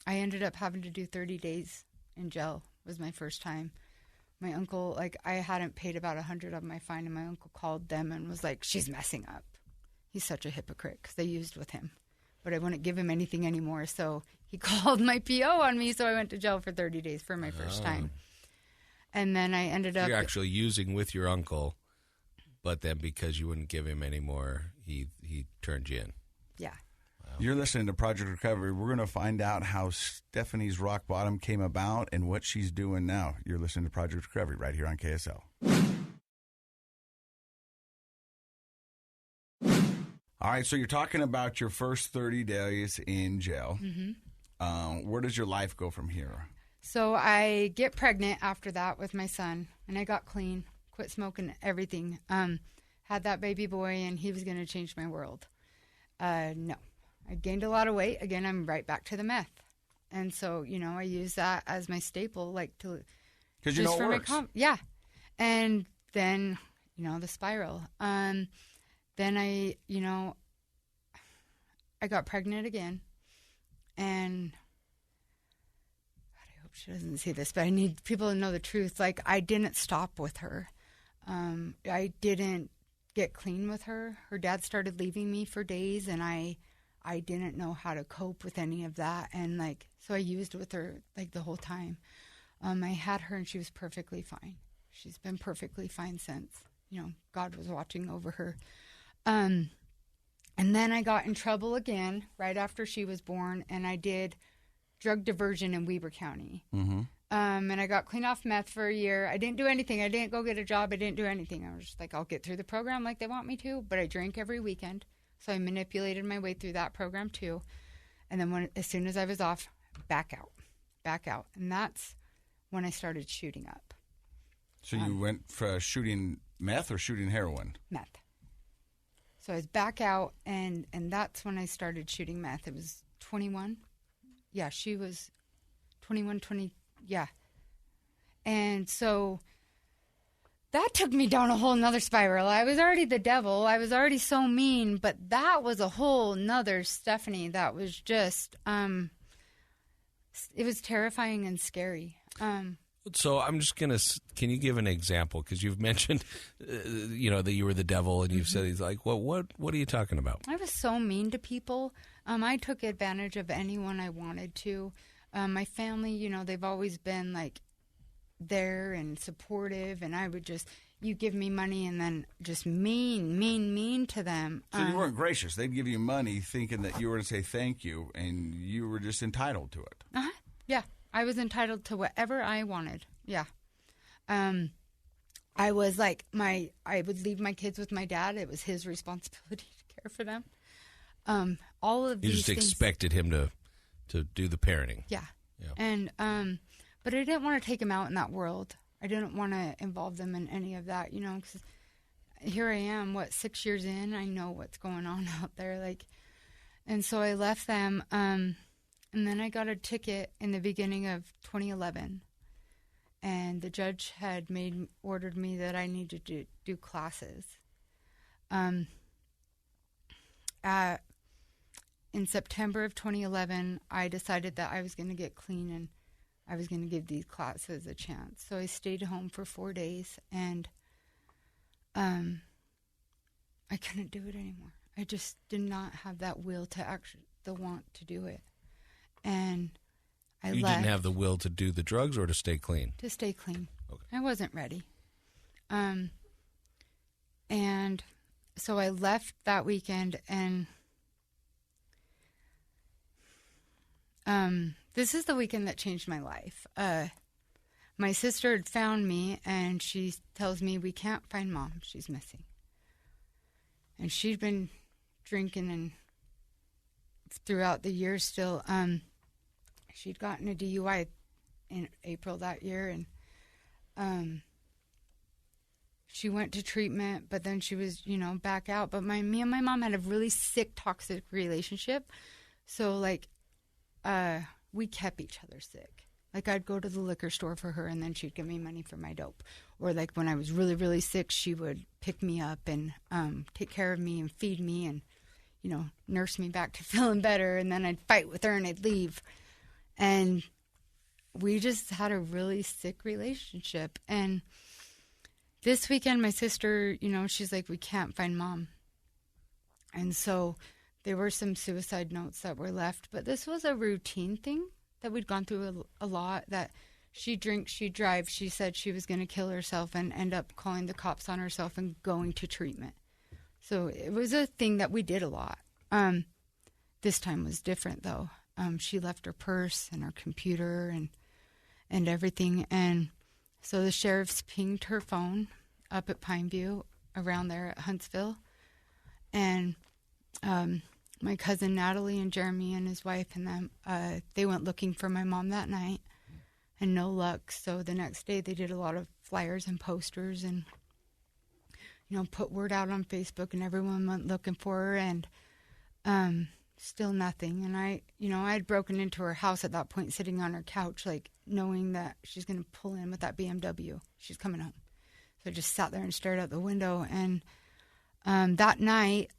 ended up having to do 30 days in jail. Was my first time. My uncle, I hadn't paid about $100 of my fine, and my uncle called them and was like, she's messing up. He's such a hypocrite, because they used with him but I wouldn't give him anything anymore. So he called my PO on me, so I went to jail for 30 days for my first time. And then I ended up...
You're actually using with your uncle, but then because you wouldn't give him any more, he turned you in.
Yeah.
Wow.
You're listening to Project Recovery. We're going to find out how Stephanie's rock bottom came about and what she's doing now. You're listening to Project Recovery right here on KSL. All right, so you're talking about your first 30 days in jail.
Mm-hmm.
Where does your life go from here?
So I get pregnant after that with my son, and I got clean, quit smoking, everything. Had that baby boy, and he was going to change my world. No. I gained a lot of weight. Again, I'm right back to the meth. And so, I use that as my staple, like to...
Because you know it works.
Yeah. And then, the spiral. Then I got pregnant again, and God, I hope she doesn't see this, but I need people to know the truth. Like, I didn't stop with her. I didn't get clean with her. Her dad started leaving me for days, and I didn't know how to cope with any of that. And so I used with her the whole time. I had her, and she was perfectly fine. She's been perfectly fine since. God was watching over her. And then I got in trouble again right after she was born, and I did drug diversion in Weber County.
Mm-hmm.
And I got clean off meth for a year. I didn't do anything. I didn't go get a job. I didn't do anything. I was just like, I'll get through the program like they want me to, but I drank every weekend. So I manipulated my way through that program too. And then as soon as I was off, back out. And that's when I started shooting up.
So you went for shooting meth or shooting heroin?
Meth. So I was back out, and that's when I started shooting meth. It was 21. Yeah, she was 21, 20. Yeah. And so that took me down a whole nother spiral. I was already the devil. I was already so mean, but that was a whole nother Stephanie that was just, it was terrifying and scary.
So I'm just going to, can you give an example? Because you've mentioned, that you were the devil, and you've said, he's like, well, what are you talking about?
I was so mean to people. I took advantage of anyone I wanted to. My family, they've always been there and supportive, and I would just, you give me money and then just mean to them.
So you weren't gracious. They'd give you money thinking that you were going to say thank you, and you were just entitled to it.
Yeah. I was entitled to whatever I wanted. Yeah. I was I would leave my kids with my dad. It was his responsibility to care for them. All of these things.
You just expected him to do the parenting.
Yeah. And, but I didn't want to take them out in that world. I didn't want to involve them in any of that, because here I am, 6 years in, I know what's going on out there. And so I left them, and then I got a ticket in the beginning of 2011, and the judge had ordered me that I needed to do classes. In September of 2011, I decided that I was going to get clean and I was going to give these classes a chance. So I stayed home for 4 days, and I couldn't do it anymore. I just did not have that will to actually, the want to do it. And I
You
left.
didn't have the will to do the drugs or to stay clean?
To stay clean.
Okay.
I wasn't ready. And so I left that weekend, and this is the weekend that changed my life. My sister had found me, and she tells me, we can't find Mom. She's missing. And she'd been drinking and throughout the years still. She'd gotten a DUI in April that year, and she went to treatment, but then she was, back out. But me and my mom had a really sick, toxic relationship. So, we kept each other sick. I'd go to the liquor store for her, and then she'd give me money for my dope. Or, when I was really, really sick, she would pick me up and take care of me and feed me and, nurse me back to feeling better. And then I'd fight with her, and I'd leave. And we just had a really sick relationship. And this weekend, my sister, she's like, we can't find Mom. And so there were some suicide notes that were left, but this was a routine thing that we'd gone through a lot, that she drinks, she drives. She said she was going to kill herself and end up calling the cops on herself and going to treatment. So it was a thing that we did a lot. This time was different, though. She left her purse and her computer and everything. And so the sheriffs pinged her phone up at Pineview, around there at Huntsville. And my cousin Natalie and Jeremy and his wife and them, they went looking for my mom that night. And no luck. So the next day they did a lot of flyers and posters and, put word out on Facebook, and everyone went looking for her, and still nothing. And I had broken into her house at that point, sitting on her couch, like knowing that she's going to pull in with that BMW. She's coming home. So I just sat there and stared out the window. And that night,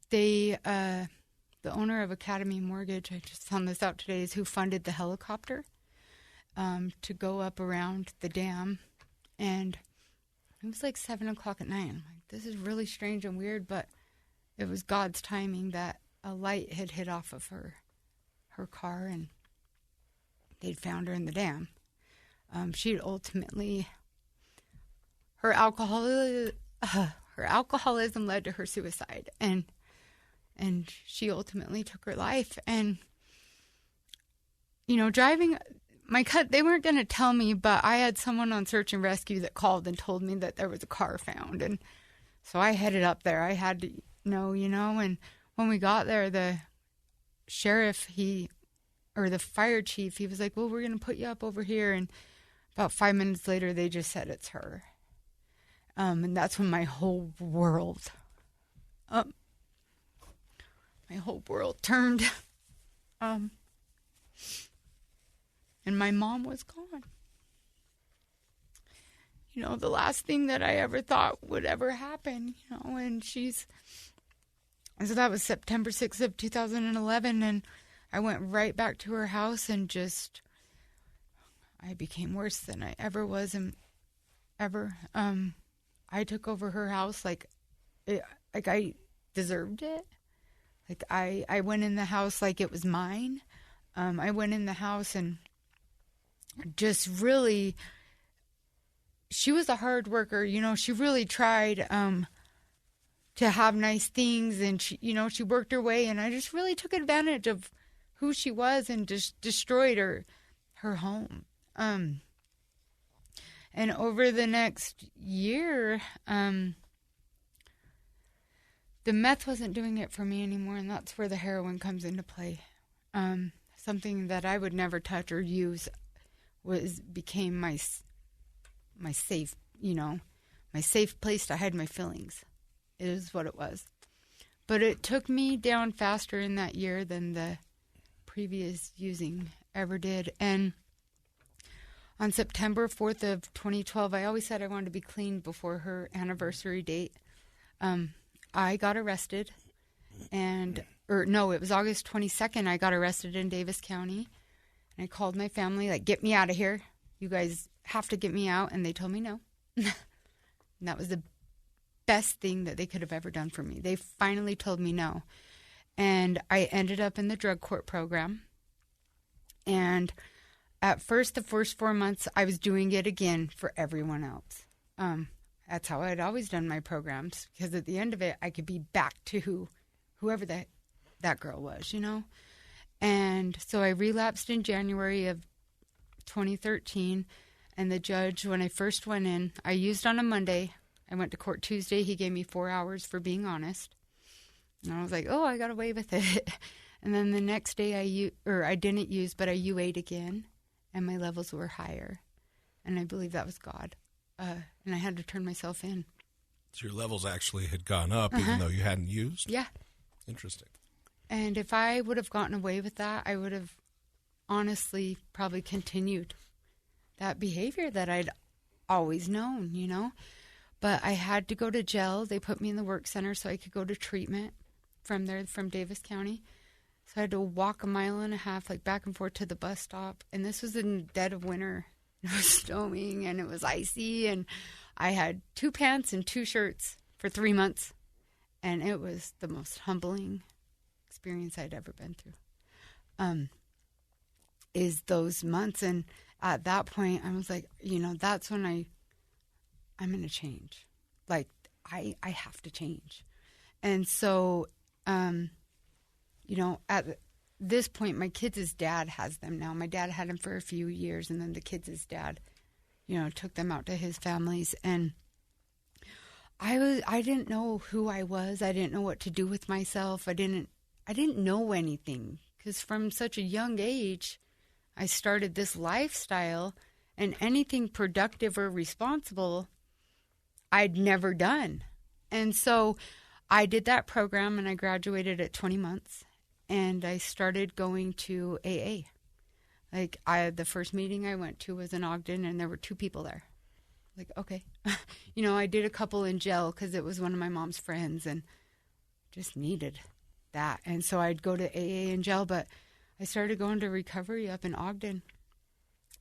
the owner of Academy Mortgage, I just found this out today, is who funded the helicopter to go up around the dam. And it was like 7 o'clock at night. I'm like, this is really strange and weird, but it was God's timing that a light had hit off of her car, and they'd found her in the dam. She'd ultimately, her alcoholism led to her suicide, and she ultimately took her life. And driving, they weren't going to tell me, but I had someone on search and rescue that called and told me that there was a car found. And so I headed up there. I had to know, and when we got there, the sheriff, or the fire chief, he was like, well, we're going to put you up over here. And about 5 minutes later, they just said it's her. And that's when my whole world turned. And my mom was gone. The last thing that I ever thought would ever happen, and so that was September 6th of 2011, and I went right back to her house, and I became worse than I ever was, ever. I took over her house like I deserved it. Like I went in the house like it was mine. I went in the house and just really, she was a hard worker. She really tried to have nice things, and she worked her way, and I just really took advantage of who she was and just destroyed her home. And over the next year, the meth wasn't doing it for me anymore, and that's where the heroin comes into play. Something that I would never touch or use became my safe, my safe place to hide my feelings. It is what it was. But it took me down faster in that year than the previous using ever did. And on September 4th of 2012, I always said I wanted to be clean before her anniversary date. I got arrested, it was August 22nd, I got arrested in Davis County. And I called my family, like, get me out of here. You guys have to get me out. And they told me no. And that was the best thing that they could have ever done for me. They finally told me no. And I ended up in the drug court program. And at first, the first 4 months, I was doing it again for everyone else. That's how I'd always done my programs. Because at the end of it, I could be back to whoever that girl was, And so I relapsed in January of 2013, and the judge, when I first went in, I used on a Monday. I went to court Tuesday. He gave me 4 hours for being honest. And I was like, oh, I got away with it. And then the next day I didn't use, but I U8 again, and my levels were higher. And I believe that was God. And I had to turn myself in.
So your levels actually had gone up even though you hadn't used?
Yeah.
Interesting.
And if I would have gotten away with that, I would have honestly probably continued that behavior that I'd always known, But I had to go to jail. They put me in the work center so I could go to treatment from Davis County. So I had to walk 1.5 miles, like back and forth to the bus stop. And this was in the dead of winter. It was snowing and it was icy. And I had 2 pants and 2 shirts for 3 months. And it was the most humbling experience I'd ever been through. Is those months. And at that point, I was like, that's when I'm going to change. Like, I have to change. And so, at this point, my kids' dad has them now. My dad had them for a few years, and then the kids' dad, took them out to his families. And I didn't know who I was. I didn't know what to do with myself. I didn't know anything, because from such a young age, I started this lifestyle, and anything productive or responsible I'd never done. And so I did that program, and I graduated at 20 months, and I started going to AA. Like, the first meeting I went to was in Ogden, and there were 2 people there. Like, okay. I did a couple in jail because it was one of my mom's friends, and just needed that. And so I'd go to AA in jail, but I started going to recovery up in Ogden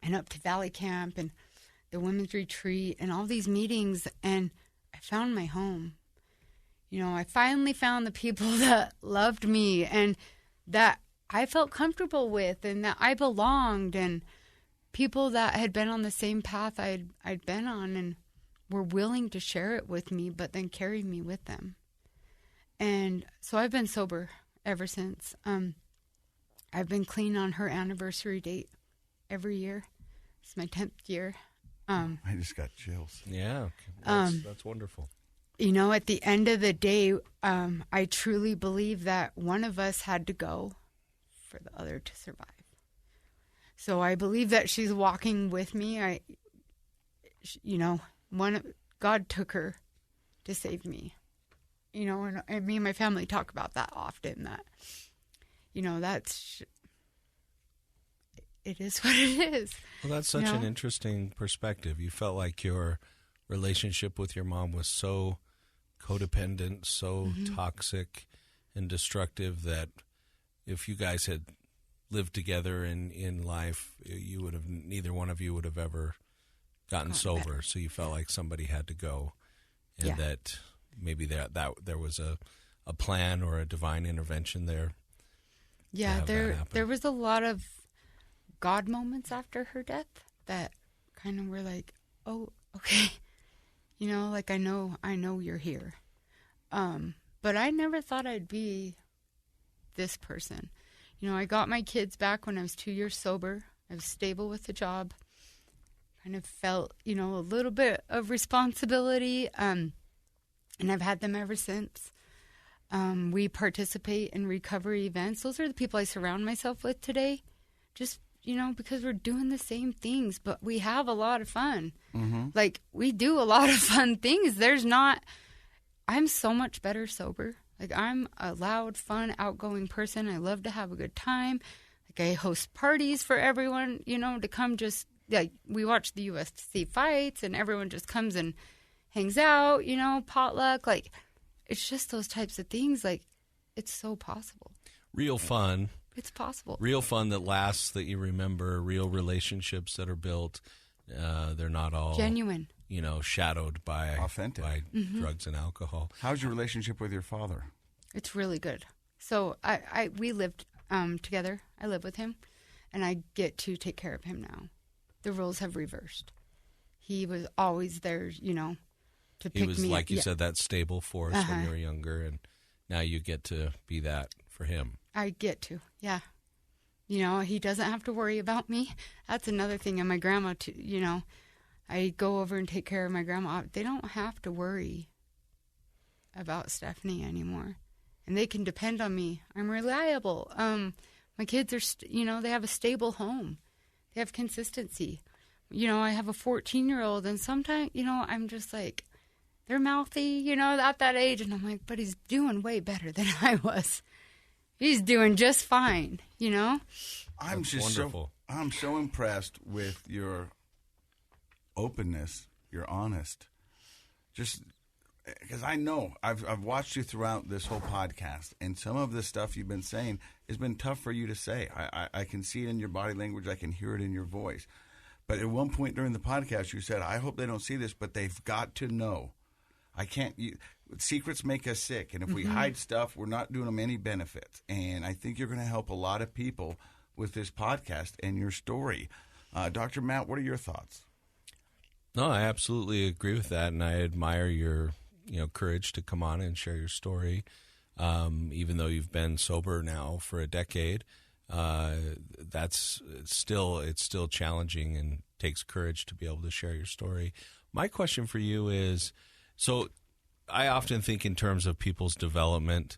and up to Valley Camp and the women's retreat and all these meetings, and I found my home. I finally found the people that loved me and that I felt comfortable with and that I belonged, and people that had been on the same path I'd been on and were willing to share it with me, but then carry me with them. And so I've been sober ever since. I've been clean on her anniversary date every year. It's my 10th year.
I just got chills.
Yeah, that's wonderful.
At the end of the day, I truly believe that one of us had to go for the other to survive. So I believe that she's walking with me. God took her to save me. And me and my family talk about that often, that, it is what it is.
Well, that's such an interesting perspective. You felt like your relationship with your mom was so codependent, so toxic and destructive that if you guys had lived together in life, you would have, neither one of you would have ever gotten sober. Better. So you felt like somebody had to go, and that maybe that there was a plan or a divine intervention there.
Yeah, there was a lot of God moments after her death that kind of were like, oh, okay, like I know you're here. But I never thought I'd be this person. I got my kids back when I was 2 years sober. I was stable with the job. Kind of felt, a little bit of responsibility. And I've had them ever since. We participate in recovery events. Those are the people I surround myself with today. Just, because we're doing the same things, but we have a lot of fun. Mm-hmm. Like, we do a lot of fun things. I'm so much better sober. Like, I'm a loud, fun, outgoing person. I love to have a good time. Like, I host parties for everyone, to come just, like, we watch the UFC fights and everyone just comes and hangs out, potluck. Like, it's just those types of things. Like, it's so possible.
Real fun.
It's possible.
Real fun that lasts, that you remember, real relationships that are built. They're not all
genuine.
Shadowed by
authentic,
by drugs and alcohol.
How's your relationship with your father?
It's really good. So we lived together. I live with him, and I get to take care of him now. The roles have reversed. He was always there, to pick me up.
He was, like you said, that stable force when you were younger, and now you get to be that for him.
I get to, yeah. He doesn't have to worry about me. That's another thing. And my grandma, too, I go over and take care of my grandma. They don't have to worry about Stephanie anymore. And they can depend on me. I'm reliable. My kids are, they have a stable home. They have consistency. I have a 14-year-old, and sometimes, I'm just like, they're mouthy, at that age. And I'm like, but he's doing way better than I was. He's doing just fine,
I'm just wonderful. I'm so impressed with your openness. You're honest. Just because I know I've watched you throughout this whole podcast, and some of the stuff you've been saying has been tough for you to say. I can see it in your body language. I can hear it in your voice. But at one point during the podcast, you said, I hope they don't see this, but they've got to know Secrets make us sick, and if we hide stuff, we're not doing them any benefits. And I think you're going to help a lot of people with this podcast and your story. Dr. Matt, what are your thoughts?
No, I absolutely agree with that, and I admire your courage to come on and share your story. Even though you've been sober now for a decade, it's still challenging and takes courage to be able to share your story. My question for you is, so I often think in terms of people's development,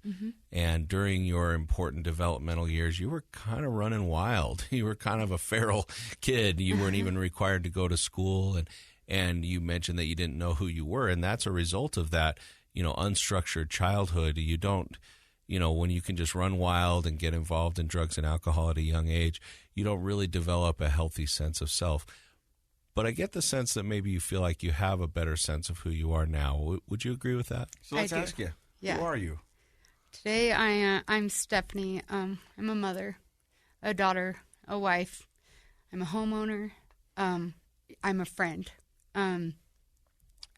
and during your important developmental years, you were kind of running wild. You were kind of a feral kid. You weren't even required to go to school, and you mentioned that you didn't know who you were, and that's a result of that, unstructured childhood. You don't, when you can just run wild and get involved in drugs and alcohol at a young age, you don't really develop a healthy sense of self. But I get the sense that maybe you feel like you have a better sense of who you are now. Would you agree with that?
So let's ask you, who are you?
Today I'm Stephanie. I'm a mother, a daughter, a wife. I'm a homeowner. I'm a friend. And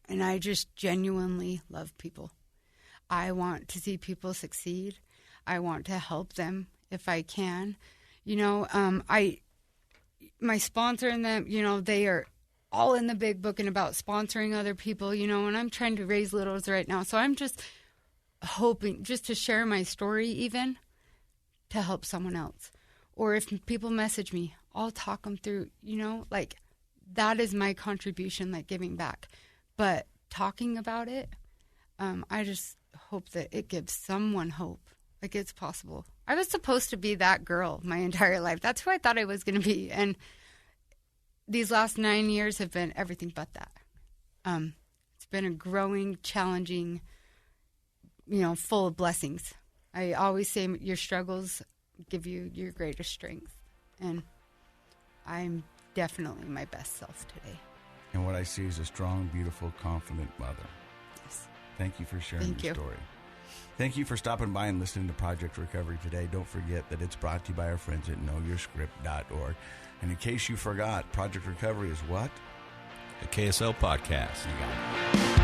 I just genuinely love people. I want to see people succeed. I want to help them if I can. My sponsor and them, they are all in the big book and about sponsoring other people, and I'm trying to raise littles right now. So I'm just hoping just to share my story even to help someone else. Or if people message me, I'll talk them through, that is my contribution, giving back. But talking about it, I just hope that it gives someone hope. It's possible. I was supposed to be that girl my entire life. That's who I thought I was going to be. And these last 9 years have been everything but that. It's been a growing, challenging, full of blessings. I always say your struggles give you your greatest strength. And I'm definitely my best self today.
And what I see is a strong, beautiful, confident mother.
Yes.
Thank you for sharing your story. Thank you for stopping by and listening to Project Recovery today. Don't forget that it's brought to you by our friends at knowyourscript.org. And in case you forgot, Project Recovery is what?
A KSL podcast.
You got it.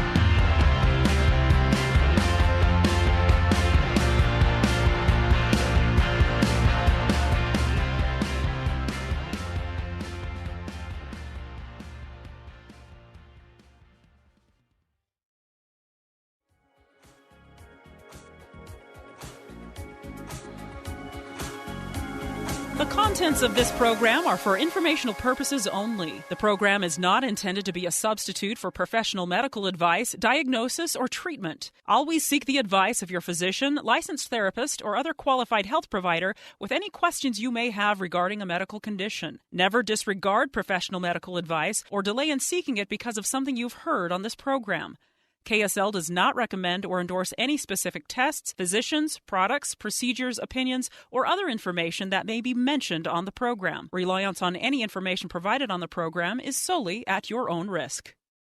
The contents of this program are for informational purposes only. The program is not intended to be a substitute for professional medical advice, diagnosis, or treatment. Always seek the advice of your physician, licensed therapist, or other qualified health provider with any questions you may have regarding a medical condition. Never disregard professional medical advice or delay in seeking it because of something you've heard on this program. KSL does not recommend or endorse any specific tests, physicians, products, procedures, opinions, or other information that may be mentioned on the program. Reliance on any information provided on the program is solely at your own risk.